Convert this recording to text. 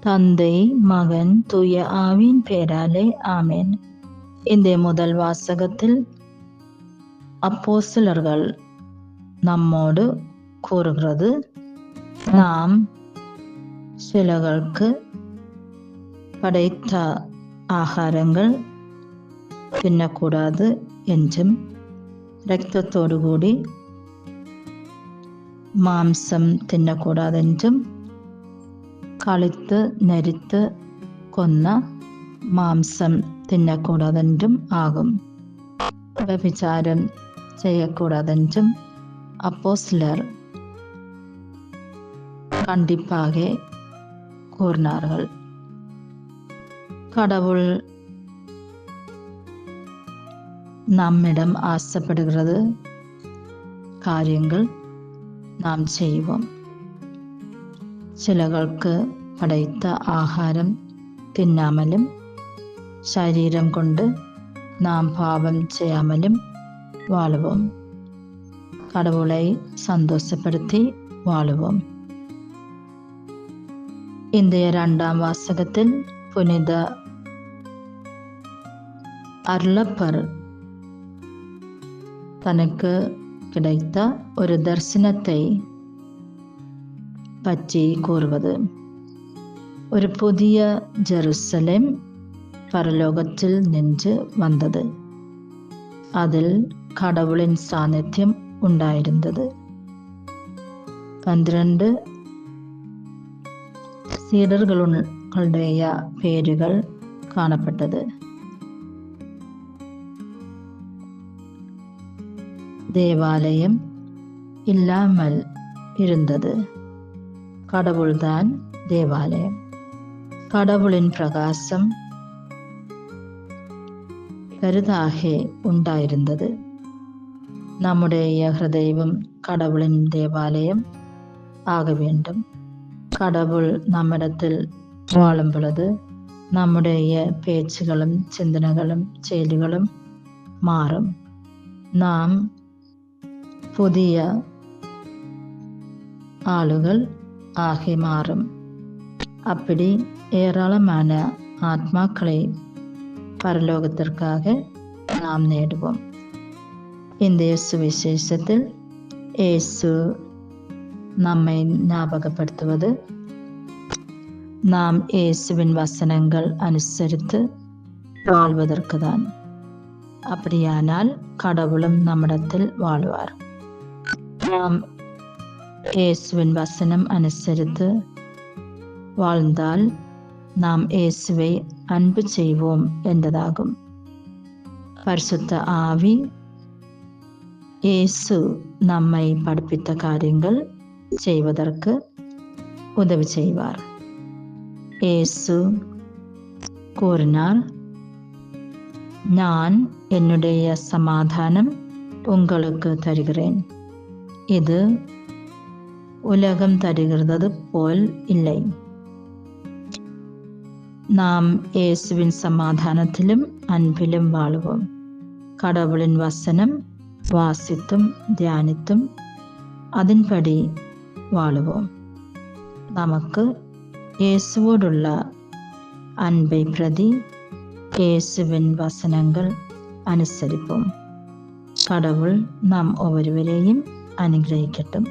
தந்தை, மகன், தூய ஆவியின் பேராலே ஆமென். இந்த முதல் வாசகத்தில் அப்போஸ்தலர்கள் நம்மோடு கூறுகிறது, நாம் சிலர்களுக்கு படைத்த ஆகாரங்கள் தின்னக்கூடாது என்றும், இரத்தத்தோடு கூடி மாம்சம் தின்னக்கூடாதென்றும், கழித்து நெரித்து கொன்ன மாம்சம் தின்னக்கூடாதென்றும் ஆகும். விபச்சாரம் செய்யக்கூடாதென்றும் அப்போஸ்தலர் கண்டிப்பாக கூறினார்கள். கடவுள் நம்மிடம் ஆசைப்படுகிறது காரியங்கள் நாம் செய்வோம். சிலர்களுக்கு படைத்த ஆகாரம் தின்னாமலும், சரீரம் கொண்டு நாம் பாவம் செய்யாமலும் வாழுவோம். கடவுளை சந்தோஷப்படுத்தி வாழுவோம். இந்த இரண்டாம் வாசகத்தில் புனித அருளப்பர் தனக்கு கிடைத்த ஒரு தரிசனத்தை பற்றி கூறுவது. ஒரு புதிய ஜெருசலேம் பரலோகத்தில் நின்று வந்தது. அதில் கடவுளின் சாநித்தியம் உண்டாயிருந்தது. 12 சீடர்களுடைய பேர்கள் காணப்பட்டது. தேவாலயம் இல்லாமல் இருந்தது. கடவுள்தான் தேவாலயம். கடவுளின் பிரகாசம் பெரிதாக உண்டாயிருந்தது. நம்முடைய ஹிருதயம் கடவுளின் தேவாலயம் ஆக வேண்டும். கடவுள் நம்மிடத்தில் வாழும் பொழுது நம்முடைய பேச்சுகளும் சிந்தனைகளும் செயல்களும் மாறும். நாம் புதிய ஆளுகள் ஆகி மாறும். அப்படி ஏராளமான ஆத்மாக்களை பரலோகத்திற்காக நாம் நேடுவோம். இந்த சுவிசேஷத்தில் இயேசு நம்மை ஞாபகப்படுத்துவது, நாம் இயேசுவின் வசனங்கள் அனுசரித்து வாழ்வதற்கு தான். அப்படியானால் கடவுளும் நம்மிடத்தில் வாழ்வார். நாம் இயேசுவின் வசனம் அனுசரித்து வாழ்ந்தால் நாம் இயேசுவை அன்பு செய்வோம் என்பதாகும். பரிசுத்த ஆவி இயேசு நம்மை படிப்பித்த காரியங்கள் செய்வதற்கு உதவி செய்வார். இயேசு கூறினார், நான் என்னுடைய சமாதானம் உங்களுக்கு தருகிறேன். இது உலகம் தருகிறது போல் இல்லை. நாம் இயேசுவின் சமாதானத்திலும் அன்பிலும் வாழுவோம். கடவுளின் வசனம் வாசித்தும் தியானித்தும் அதன்படி வாழுவோம். நமக்கு இயேசுவோடுள்ள அன்பை பிரதி இயேசுவின் வசனங்கள் அனுசரிப்போம். கடவுள் நாம் ஒவ்வொருவரையும் அனுகிரகிக்கட்டும்.